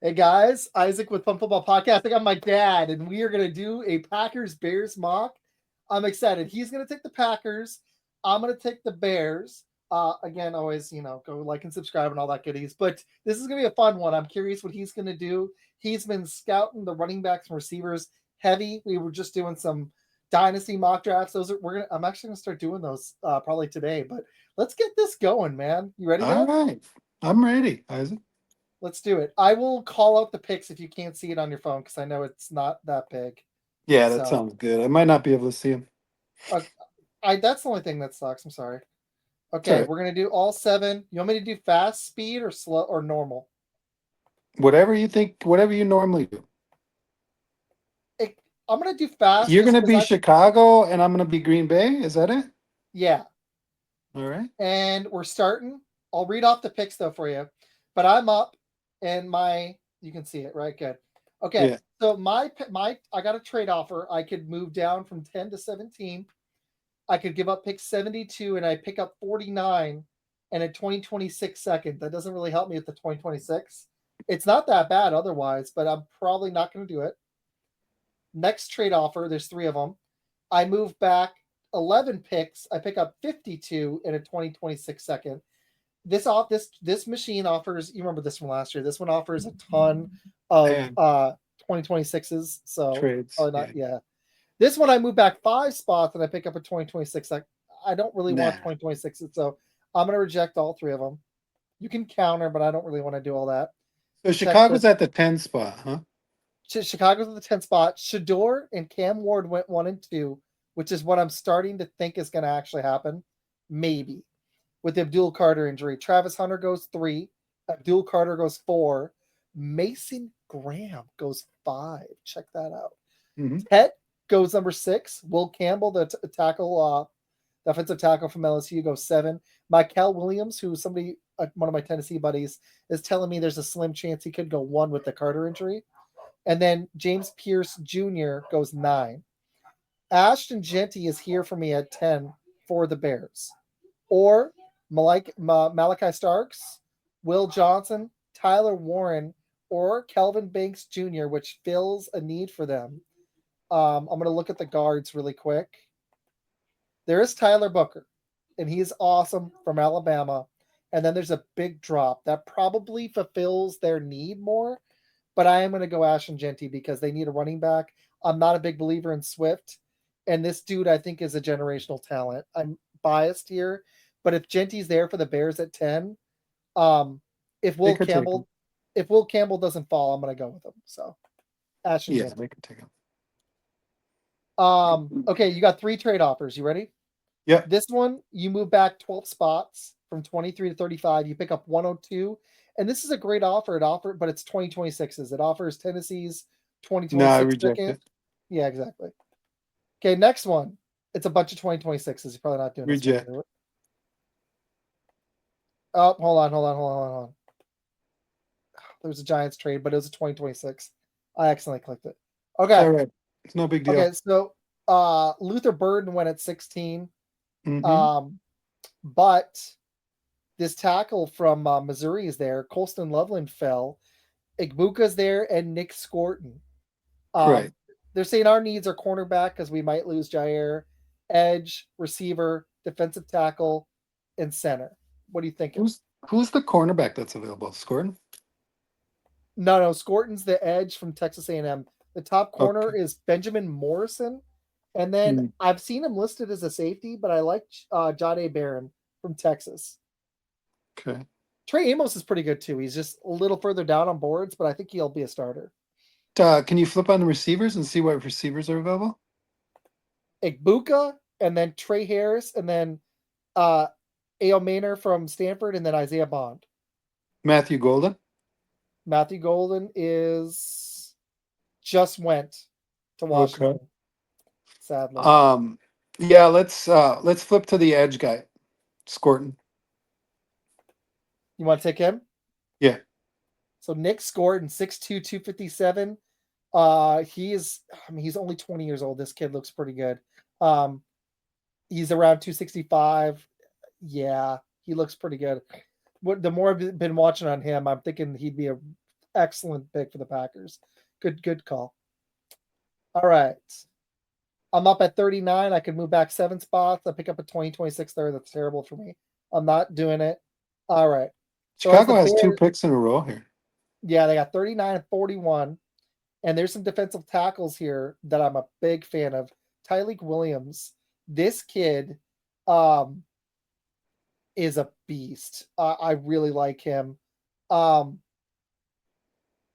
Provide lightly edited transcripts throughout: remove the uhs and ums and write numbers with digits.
Hey guys, Isaac with Fun Football Podcast. I got my dad, and we are going to do a Packers Bears mock. I'm excited. He's going to take the Packers. I'm going to take the Bears. Again, always, go like and subscribe and all that goodies. But this is going to be a fun one. I'm curious what he's going to do. He's been scouting the running backs and receivers heavy. We were just doing some dynasty mock drafts. I'm actually going to start doing those probably today. But let's get this going, man. You ready, All Dad? right. I'm ready, Isaac. Let's do it. I will call out the picks if you can't see it on your phone because I know it's not that big. Yeah, that So, sounds good. I might not be able to see him. uh, I that's the only thing that sucks. I'm sorry. It's all Okay, right. we're gonna do all seven. You want me to do fast, speed, or slow, or normal? Whatever you think, whatever you normally do. It, I'm gonna do fast You're just going to because be I Chicago and I'm going to be Green Bay. Is that it? yeah. All right. And we're starting. I'll read off the picks though for you, but I'm up, and my you can see it right. Good. Okay, Yeah. so my I got a trade offer. I could move down from 10 to 17. I could give up pick 72 and I pick up 49 and a 2026 second. That doesn't really help me with the 2026. It's not that bad otherwise, but I'm probably not going to do it. Next trade offer, there's three of them. I move back 11 picks. I pick up 52 in a 2026 second. This machine offers, you remember this from last year. This one offers a ton of And 2026s, so trades. probably not. Yeah. Yeah, this one I move back five spots and I pick up a 2026. I don't really want Nah. 2026, so I'm going to reject all three of them. You can counter, but I don't really want to do all that. So Check Chicago's this. at the 10 spot, huh? Chicago's at the 10th spot. Shador and Cam Ward went one and two, which is what I'm starting to think is going to actually happen. Maybe with the Abdul Carter injury. Travis Hunter goes three. Abdul Carter goes four. Mason Graham goes five. Check that out. Hmm. Tet goes number six. Will Campbell, the offensive tackle from LSU, goes seven. Michael Williams, who somebody, one of my Tennessee buddies, is telling me there's a slim chance he could go one with the Carter injury. And then James Pierce Jr. goes nine. Ashton Genty is here for me at 10 for the Bears. Or Malachi Starks, Will Johnson, Tyler Warren, or Kelvin Banks Jr., which fills a need for them. I'm going to look at the guards really quick. There is Tyler Booker, and he's awesome from Alabama. And then there's a big drop that probably fulfills their need more. But I am going to go Ashton Genty because they need a running back. I'm not a big believer in Swift. And this dude, I think, is a generational talent. I'm biased here. But if Genty's there for the Bears at 10, um, if They Will could take him. Campbell if Will Campbell doesn't fall, I'm going to go with him. So Ashton Yeah, Genty. they could take him. Okay, you got three trade offers. You ready? Yep. This one, you move back 12 spots from 23 to 35. You pick up 102. And this is a great offer. But it's 2026s. It offers Tennessee's No, I 2026 reject second. it. Yeah, exactly. Okay, next one. It's a bunch of 2026s. You're probably not doing this one Reject. either. Oh, hold on. There was a Giants trade, but it was a 2026. I accidentally clicked it. It's Okay. all right. It's no big Okay, deal. so Luther Burden went at 16. Hmm. Um, but this tackle from Missouri is there. Colston Loveland fell. Igbuka's there, and Nick Scorton. Right. Um, they're saying our needs are cornerback because we might lose Jair, edge, receiver, defensive tackle, and center. What are you thinking? Who's the cornerback that's available? Scored? No, Scorton's the edge from Texas A&M. The top corner Okay. is Benjamin Morrison, and then Mm, I've seen him listed as a safety, but I like Jade Barron from Texas. okay. Trey Amos is pretty good too. He's just a little further down on boards, but I think he'll be a starter. Can you flip on the receivers and see what receivers are available? Igbuka, and then Trey Harris, and then uh A.O. Maynor from Stanford, and then Isaiah Bond. Matthew Golden. Matthew Golden is just went to Okay. Washington, sadly. Um, yeah, let's flip to the edge guy, Scorton. You want to take him? Yeah. So Nick scored in 6'2", 257. He's only 20 years old. This kid looks pretty good. Um, he's around 265. Yeah, he looks pretty good. The more I've been watching on him, I'm thinking he'd be a excellent pick for the Packers. Good call. All right. I'm up at 39. I could move back 7 spots. I pick up a 2026 there. That's terrible for me. I'm not doing it. All right. So as Chicago the has 2 Bears- picks in a row here. Yeah, they got 39 and 41. And there's some defensive tackles here that I'm a big fan of. Tyleik Williams. This kid is a beast. I really like him. I'm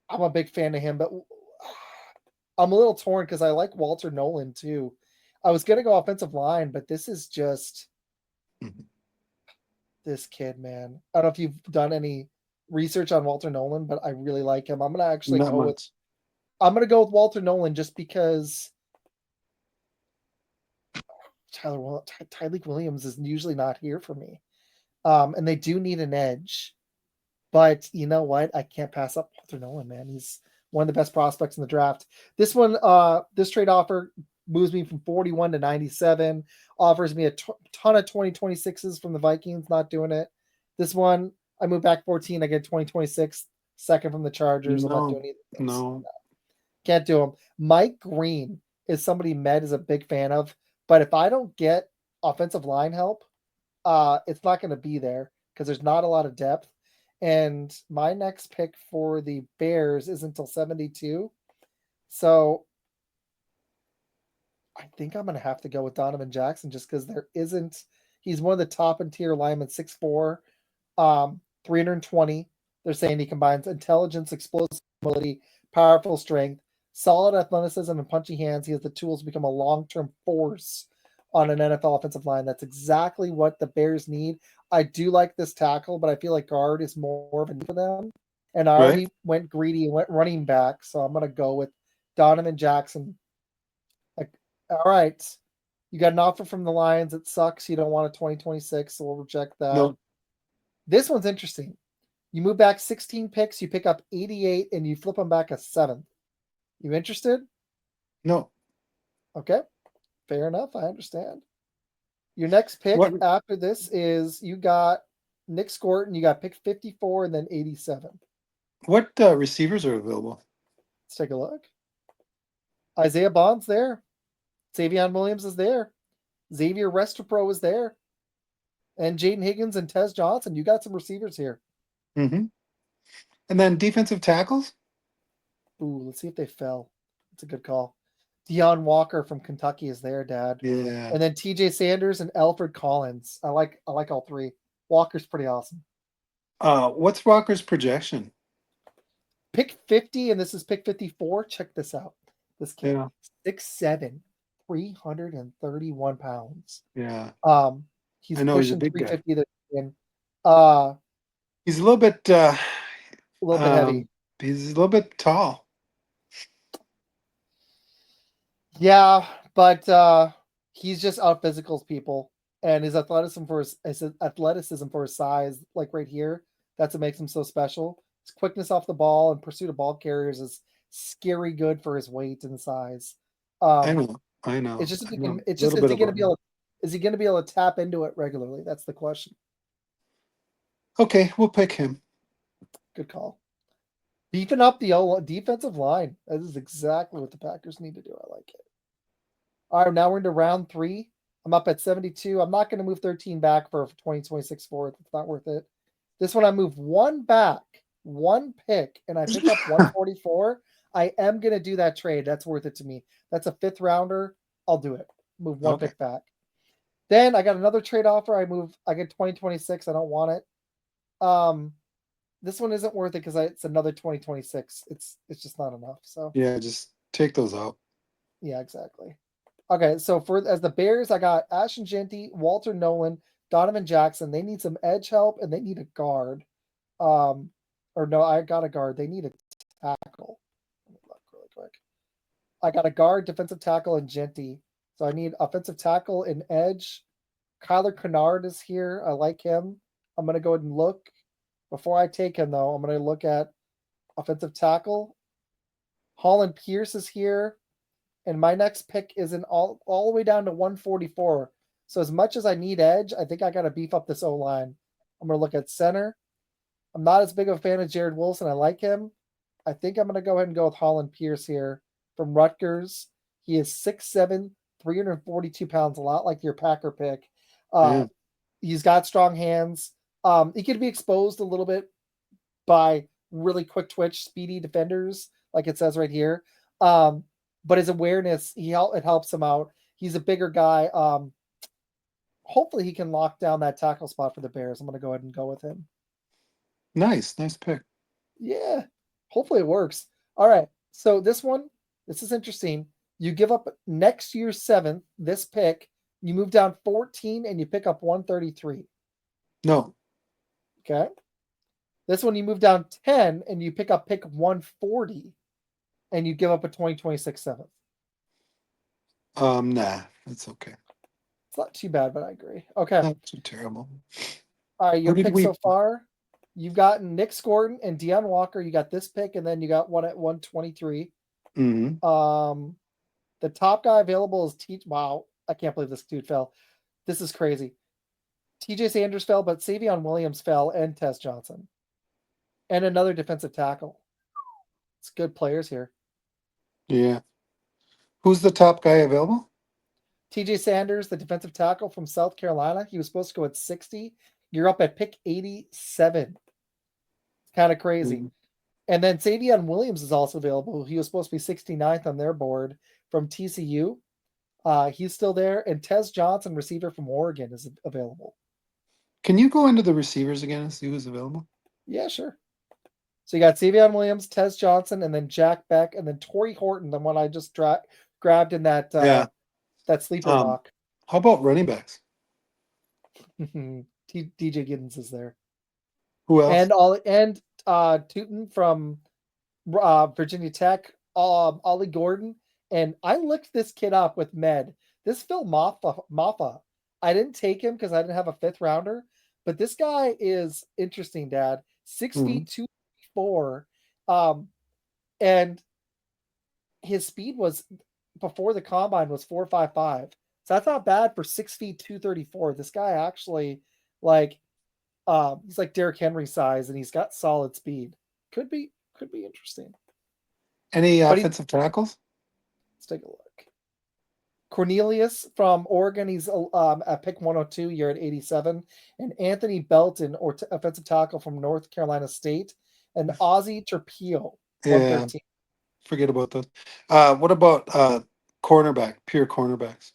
a big fan of him, but I'm a little torn because I like Walter Nolan too. I was going to go offensive line, but this is just this kid, man. I don't know if you've done any research on Walter Nolan, but I really like him. I'm going to actually Not go with much. Walter Nolan just because Tyleik Williams is usually not here for me. And they do need an edge. But you know what? I can't pass up Walter Nolan, man. He's one of the best prospects in the draft. This one, this trade offer moves me from 41 to 97, offers me a ton of 2026s from the Vikings, not doing it. This one, I move back 14, I get 2026, second from the Chargers. I'm not doing either. No. Can't do them. Mike Green is somebody Med is a big fan of, but if I don't get offensive line help, it's not going to be there because there's not a lot of depth. And my next pick for the Bears is until 72. So I think I'm going to have to go with Donovan Jackson just because he's one of the top in tier linemen, 6'4", 320. They're saying he combines intelligence, explosive ability, powerful strength, solid athleticism, and punchy hands. He has the tools to become a long-term force on an NFL offensive line. That's exactly what the Bears need. I do like this tackle, but I feel like guard is more of a need for them. And I already went greedy and went running back, so I'm going to go with Donovan Jackson. All right. You got an offer from the Lions. It sucks. You don't want a 2026, so we'll reject that. No. This one's interesting. You move back 16 picks, you pick up 88, and you flip them back a 7th. You interested? No. Okay. Fair enough. I understand. Your next pick after this is you got Nick Scorton. You got pick 54 and then 87. What receivers are available? Let's take a look. Isaiah Bond's there. Savion Williams is there. Xavier Restapro is there. And Jaden Higgins and Tez Johnson. You got some receivers here. Mm-hmm. And then defensive tackles? Ooh, let's see if they fell. It's a good call. Deion Walker from Kentucky is there, Dad. Yeah. And then TJ Sanders and Alfred Collins. I like all three. Walker's pretty awesome. What's Walker's projection? Pick 50, and this is pick 54. Check this out. This kid, 6'7", 331 pounds. Yeah. He's I know, pushing he's a big 350 this weekend. He's a little bit heavy. He's a little bit tall. Yeah, but he's just out physicals people, and his athleticism for his size, like right here, that's what makes him so special. His quickness off the ball and pursuit of ball carriers is scary good for his weight and size. I know. It's just is he going to be able to tap into it regularly? That's the question. Okay, we'll pick him. Good call. Beefing up the defensive line. That is exactly what the Packers need to do. I like it. All right, now we're into round 3. I'm up at 72. I'm not going to move 13 back for 2026 fourth. It's not worth it. This one I move 1 back, 1 pick, and I pick up 144. I am going to do that trade. That's worth it to me. That's a 5th rounder. I'll do it. Move 1 pick back. Then I got another trade offer. I get 2026. I don't want it. This one isn't worth it because it's another 2026. It's just not enough. So yeah, just take those out. Yeah, exactly. Okay, so as the Bears, I got Ashton Jeanty, Walter Nolan, Donovan Jackson. They need some edge help and they need a guard. Or no, I got a guard. They need a tackle. Let me look really quick. I got a guard, defensive tackle, and Jeanty. So I need offensive tackle and edge. Kyler Kennard is here. I like him. I'm going to go ahead and look. Before I take him, though, I'm going to look at offensive tackle. Holland Pierce is here. And my next pick is all the way down to 144. So as much as I need edge, I think I got to beef up this O-line. I'm going to look at center. I'm not as big of a fan of Jared Wilson. I like him. I think I'm going to go ahead and go with Holland Pierce here from Rutgers. He is 6'7", 342 pounds, a lot like your Packer pick. Yeah. He's got strong hands. He could be exposed a little bit by really quick twitch, speedy defenders, like it says right here. But his awareness, it helps him out. He's a bigger guy. Hopefully he can lock down that tackle spot for the Bears. I'm going to go ahead and go with him. Nice pick. Yeah, hopefully it works. All right, so this is interesting. You give up next year's 7th, this pick, you move down 14 and you pick up 133. No. Okay. This one you move down 10 and you pick up pick 140 and you give up a 2026 7th. Nah, that's okay. It's not too bad, but I agree. Okay. Not too terrible. All right, your Who did pick we- so far, you've gotten Nick Scordon and Deion Walker. You got this pick, and then you got one at 123. Mhm. The top guy available is Wow, I can't believe this dude fell. This is crazy. TJ Sanders fell, but Savion Williams fell, and Tez Johnson. And another defensive tackle. It's good players here. Yeah. Who's the top guy available? TJ Sanders, the defensive tackle from South Carolina. He was supposed to go at 60. You're up at pick 87. Kind of crazy. Mhm. And then Savion Williams is also available. He was supposed to be 69th on their board from TCU. He's still there. And Tez Johnson, receiver from Oregon, is available. Can you go into the receivers again and see who's available? Yeah, sure. So you got Savion Williams, Tez Johnson, and then Jack Beck, and then Torrey Horton, the one I just grabbed in that that sleeper mock. How about running backs? DJ Giddens is there. Who else? And Tootin from Virginia Tech, Ollie Gordon, and I looked this kid up with Med. This Phil Maffa. I didn't take him because I didn't have a 5th rounder, but this guy is interesting, Dad. 6 feet 2'4", and his speed was before the combine was 4.55. So that's not bad for 6 feet 234. This guy actually he's like Derrick Henry size, and he's got solid speed. Could be interesting. Any offensive tackles? Let's take a look. Cornelius from Oregon, he's at pick 102. You're at 87, and Anthony Belton, offensive tackle from North Carolina State, and Ozzie Terpio, 113. Forget about those. What about cornerback? Pure cornerbacks.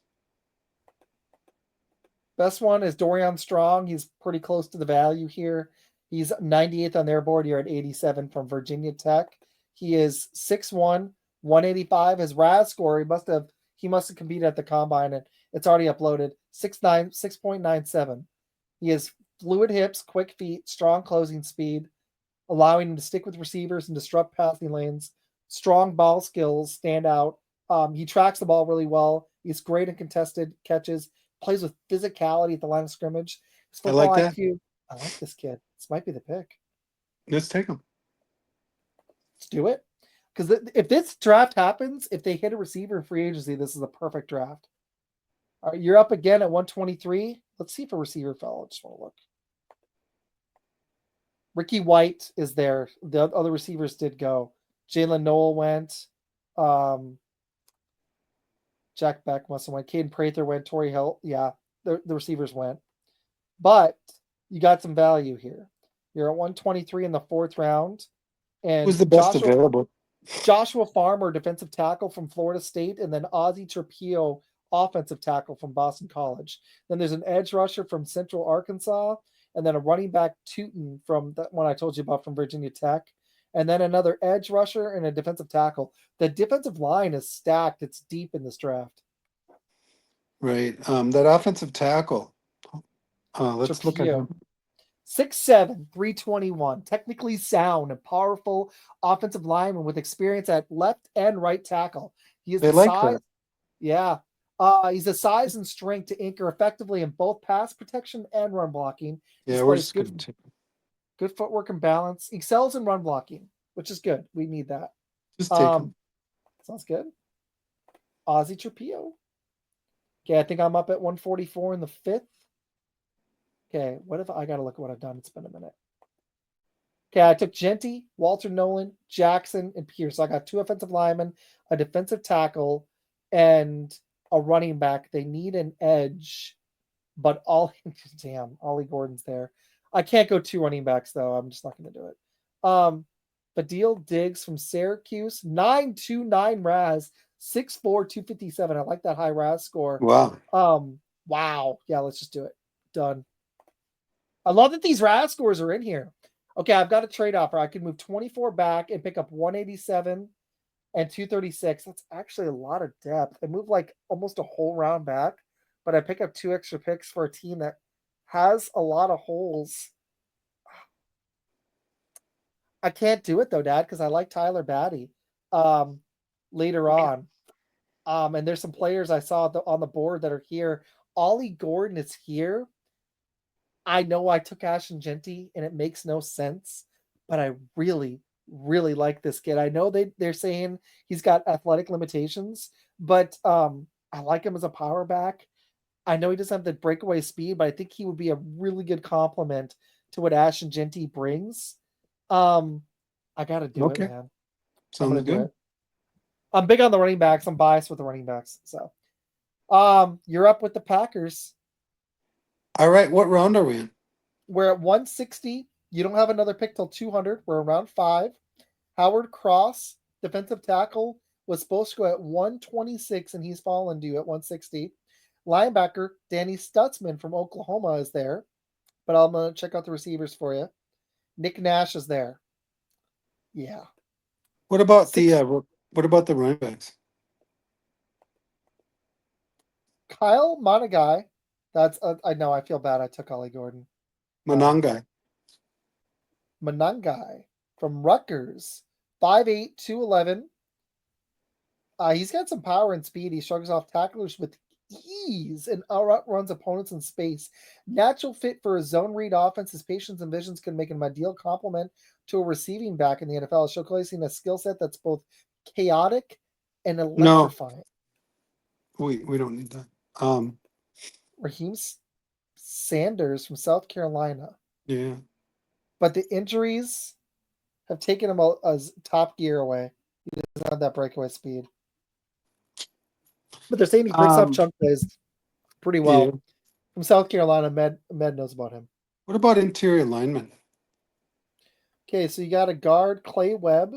Best one is Dorian Strong. He's pretty close to the value here. He's 98th on their board. You're at 87 from Virginia Tech. He is 6'1", 185. His RAS score, he must have competed at the combine, and it's already uploaded. 6'9", 6.97. He has fluid hips, quick feet, strong closing speed, allowing him to stick with receivers and disrupt passing lanes. Strong ball skills stand out. He tracks the ball really well. He's great in contested catches. Plays with physicality at the line of scrimmage. His football I like that. IQ. I like this kid. This might be the pick. Let's take him. Let's do it. Because if this draft happens, if they hit a receiver in free agency, this is a perfect draft. All right, you're up again at 123. Let's see if a receiver fell. I just want to look. Ricky White is there. The other receivers did go. Jalen Noel went. Jack Beck must have went. Caden Prather went. Torrey Hill. Yeah, the receivers went. But you got some value here. You're at 123 in the 4th round. And who's the best available? Joshua Farmer, defensive tackle from Florida State, and then Ozzie Terpio, offensive tackle from Boston College. Then there's an edge rusher from Central Arkansas, and then a running back Tootin from that one I told you about from Virginia Tech, and then another edge rusher and a defensive tackle. The defensive line is stacked. It's deep in this draft. Right. That offensive tackle. Let's look at him. 6'7", 321, technically sound and powerful offensive lineman with experience at left and right tackle. He is size. That. Yeah. He's a size and strength to anchor effectively in both pass protection and run blocking. Yeah, we're just good footwork and balance. Excels in run blocking, which is good. We need that. Just take him. Sounds good. Ozzie Terpio. Okay, I think I'm up at 144 in the 5th. Okay, what if I gotta look at what I've done? It's been a minute. Okay, I took Genty, Walter Nolan, Jackson, and Pierce. So I got 2 offensive linemen, a defensive tackle, and a running back. They need an edge, but all damn, Ollie Gordon's there. I can't go 2 running backs though. I'm just not going to do it. Fadil Diggs from Syracuse, 929 Raz, 6'4", 257. I like that high Raz score. Wow. Wow. Yeah, let's just do it. Done. I love that these Raz scores are in here. Okay, I've got a trade offer. I can move 24 back and pick up 187 and 236. That's actually a lot of depth. I move like almost a whole round back, but I pick up 2 extra picks for a team that has a lot of holes. I can't do it though, Dad, because I like Tyler Batty later on. And there's some players I saw on the board that are here. Ollie Gordon is here. I know I took Ashton Genty and it makes no sense, but I really, really like this kid. I know they're saying he's got athletic limitations, but I like him as a power back. I know he doesn't have the breakaway speed, but I think he would be a really good complement to what Ashton Genty brings. I gotta do it, Okay. man. I'm Sounds gonna do good. it. I'm big on the running backs. I'm biased with the running backs. So you're up with the Packers. All right. What round are we in? We're at 160. You don't have another pick till 200. We're around 5. Howard Cross, defensive tackle, was supposed to go at 126, and he's fallen due at 160. Linebacker, Danny Stutzman from Oklahoma is there, but I'm going to check out the receivers for you. Nick Nash is there. Yeah. What about the running backs? Kyle Monagai. That's I know. I feel bad. I took Ollie Gordon. Manangai. Manangai from Rutgers, 5'8", 211. He's got some power and speed. He shrugs off tacklers with ease and outruns opponents in space. Natural fit for a zone read offense. His patience and visions can make him an ideal complement to a receiving back in the NFL, showcasing a skill set that's both chaotic and No, electrifying. we don't need that. Raheem Sanders from South Carolina. Yeah. But the injuries have taken him as top gear away. He doesn't have that breakaway speed. But they're saying he breaks up chunk plays pretty well. Yeah. From South Carolina, Med knows about him. What about interior linemen? Okay, so you got a guard, Clay Webb,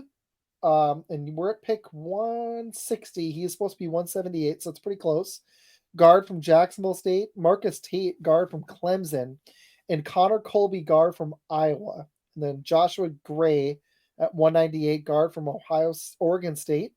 and we're at pick 160. He's supposed to be 178, so it's pretty close. Guard from Jacksonville State, Marcus Tate, guard from Clemson, and Connor Colby, guard from Iowa. And then Joshua Gray at 198, guard from Oregon State.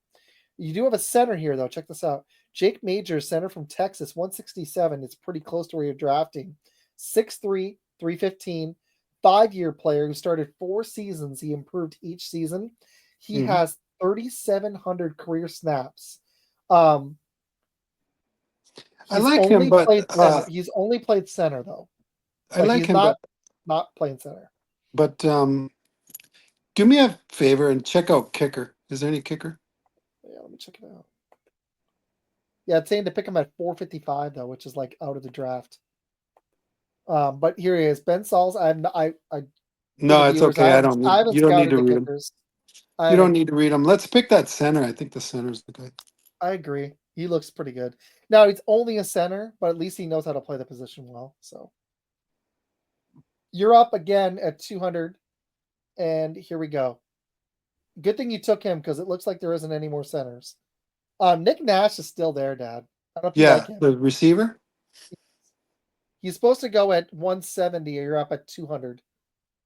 You do have a center here, though. Check this out. Jake Major, center from Texas, 167. It's pretty close to where you're drafting. 6'3", 315, 5-year player who started 4 seasons. He improved each season. He has 3,700 career snaps. I like him, but he's only played center though. I like he's him, not playing center. But do me a favor and check out kicker. Is there any kicker? Yeah, let me check it out. Yeah, it's saying to pick him at 455 though, which is like out of the draft. But here he is, Ben Sauls. No, it's okay. I don't need. You don't need to read him. You don't need to read him. Let's pick that center. I think the center's the guy. I agree. He looks pretty good. Now he's only a center, but at least he knows how to play the position well. So you're up again at 200, and here we go. Good thing you took him because it looks like there isn't any more centers. Nick Nash is still there, Dad. I don't know if you like him. The receiver. He's supposed to go at 170. You're up at 200.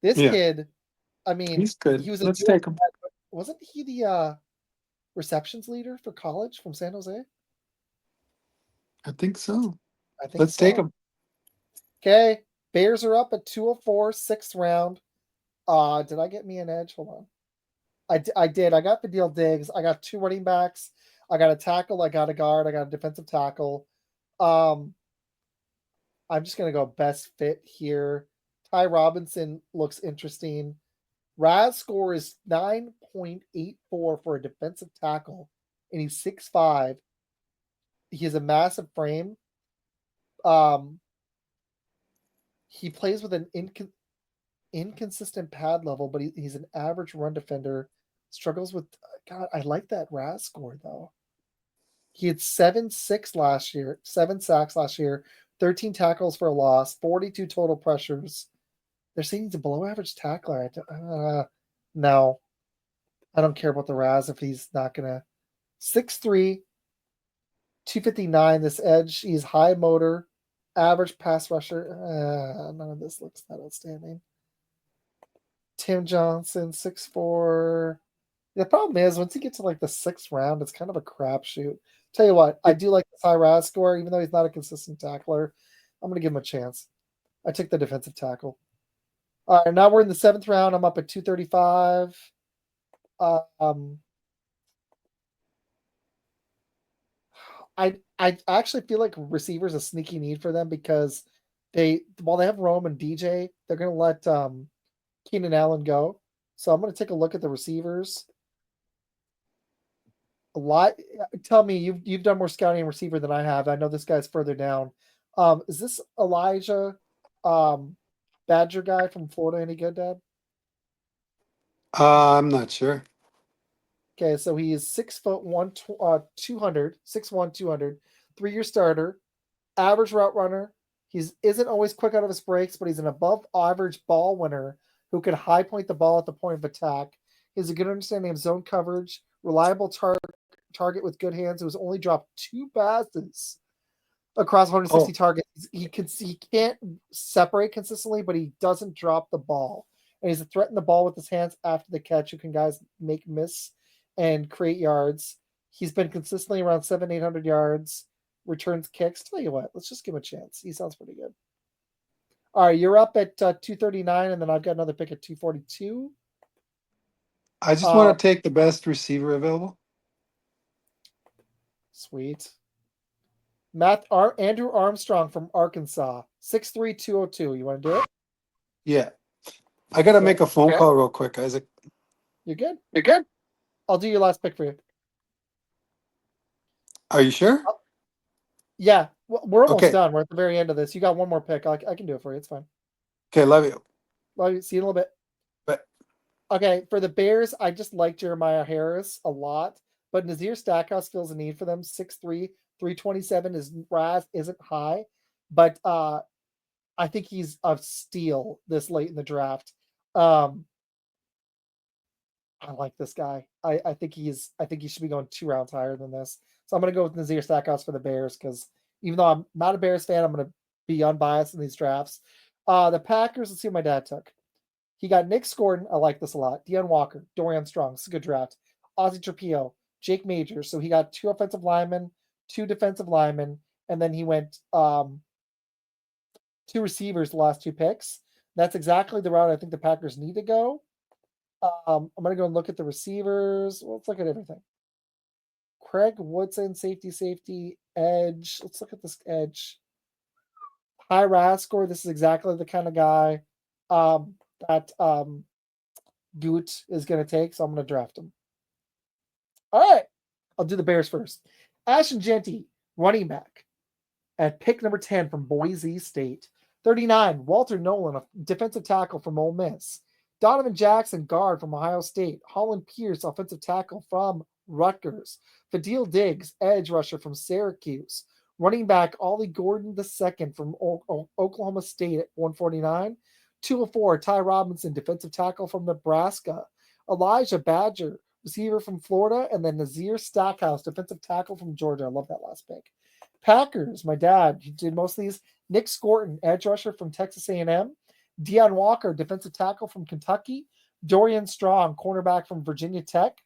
This kid, I mean, he's good. He was Let's take him. Wasn't he the receptions leader for college from San Jose? I think so. Let's take him. Okay, Bears are up at 204, 6th round. Did I get me an edge? Hold on. I did. I got Fadil Diggs. I got 2 running backs. I got a tackle. I got a guard. I got a defensive tackle. I'm just gonna go best fit here. Ty Robinson looks interesting. Raz score is 9.84 for a defensive tackle, and he's 6'5". He has a massive frame. He plays with an inconsistent pad level, but he's an average run defender. Struggles with God. I like that RAS score though. He had 7-6 last year, 7 sacks last year, 13 tackles for a loss, 42 total pressures. They're saying he's a below average tackler. No, I don't care about the RAS if he's not gonna. 6'3", 259. This edge. He's high motor, average pass rusher. None of this looks that outstanding. Tim Johnson, 6'4". The problem is once you get to like the 6th round, it's kind of a crapshoot. Tell you what, I do like the high RAS score, even though he's not a consistent tackler. I'm gonna give him a chance. I took the defensive tackle. All right, now we're in the 7th round. I'm up at 235. I actually feel like receivers a sneaky need for them because while they have Rome and DJ, they're gonna let Keenan Allen go. So I'm gonna take a look at the receivers. A lot. Tell me, you've done more scouting receiver than I have. I know this guy's further down. Is this Elijah Badger guy from Florida any good, Dad? I'm not sure. Okay, so he is 6'1", 200, 6'1", 200, 3-year starter, average route runner. Isn't always quick out of his breaks, but he's an above average ball winner who can high point the ball at the point of attack. He has a good understanding of zone coverage, reliable target with good hands, who has only dropped 2 passes across 160 targets. He can't separate consistently, but he doesn't drop the ball. And he's a threat in the ball with his hands after the catch, who can guys make miss and create yards. He's been consistently around 700-800 yards, returns kicks. Tell you what, let's just give him a chance. He sounds pretty good. All right, you're up at 239, and then I've got another pick at 242. I just want to take the best receiver available. Sweet. Andrew Armstrong from Arkansas, 6'3", 202. You want to do it? Yeah. I got to make a phone call real quick, Isaac. You're good? You're good? I'll do your last pick for you. Are you sure? Yeah. We're almost done. We're at the very end of this. You got one more pick. I can do it for you. It's fine. Okay, love you. Love you. See you in a little bit. Bye. Okay, for the Bears, I just like Jeremiah Harris a lot, but Nazir Stackhouse feels a need for them. 6'3", 327. His RAS isn't high, but I think he's a steal this late in the draft. I like this guy. I think he should be going 2 rounds higher than this. So I'm gonna go with Nazir Stackhouse for the Bears because even though I'm not a Bears fan, I'm gonna be unbiased in these drafts. The Packers, let's see what my dad took. He got Nick Gordon. I like this a lot. Deion Walker, Dorian Strong. It's a good draft. Ozzie Trapio, Jake Majors. So he got 2 offensive linemen, 2 defensive linemen, and then he went 2 receivers the last 2 picks. That's exactly the route I think the Packers need to go. I'm going to go and look at the receivers. Well, let's look at everything. Craig Woodson, safety, edge. Let's look at this edge. High RAS score. This is exactly the kind of guy that Goot is going to take, so I'm going to draft him. All right. I'll do the Bears first. Ashton Jeanty, running back, at pick number 10 from Boise State. 39, Walter Nolan, a defensive tackle from Ole Miss. Donovan Jackson, guard from Ohio State. Holland Pierce, offensive tackle from Rutgers. Fadil Diggs, edge rusher from Syracuse. Running back Ollie Gordon II from Oklahoma State at 149. 204, Ty Robinson, defensive tackle from Nebraska. Elijah Badger, receiver from Florida. And then Nazir Stackhouse, defensive tackle from Georgia. I love that last pick. Packers, my dad, he did most of these. Nick Scorton, edge rusher from Texas A&M. Deion Walker, defensive tackle from Kentucky. Dorian Strong, cornerback from Virginia Tech.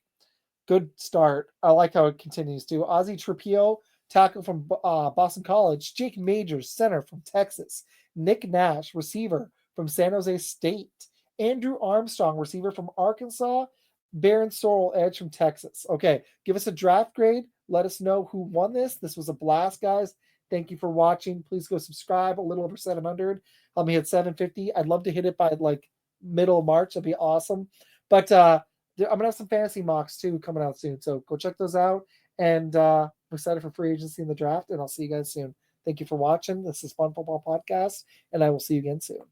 Good start. I like how it continues to. Ozzie Trapio, tackle from Boston College. Jake Majors, center from Texas. Nick Nash, receiver from San Jose State. Andrew Armstrong, receiver from Arkansas. Baron Sorrell, edge from Texas. Okay, give us a draft grade. Let us know who won this. This was a blast, guys. Thank you for watching. Please go subscribe. A little over 700. Help me hit 750. I'd love to hit it by like middle of March. That'd be awesome. But I'm gonna have some fantasy mocks too coming out soon. So go check those out. And I'm excited for free agency in the draft. And I'll see you guys soon. Thank you for watching. This is Fun Football Podcast, and I will see you again soon.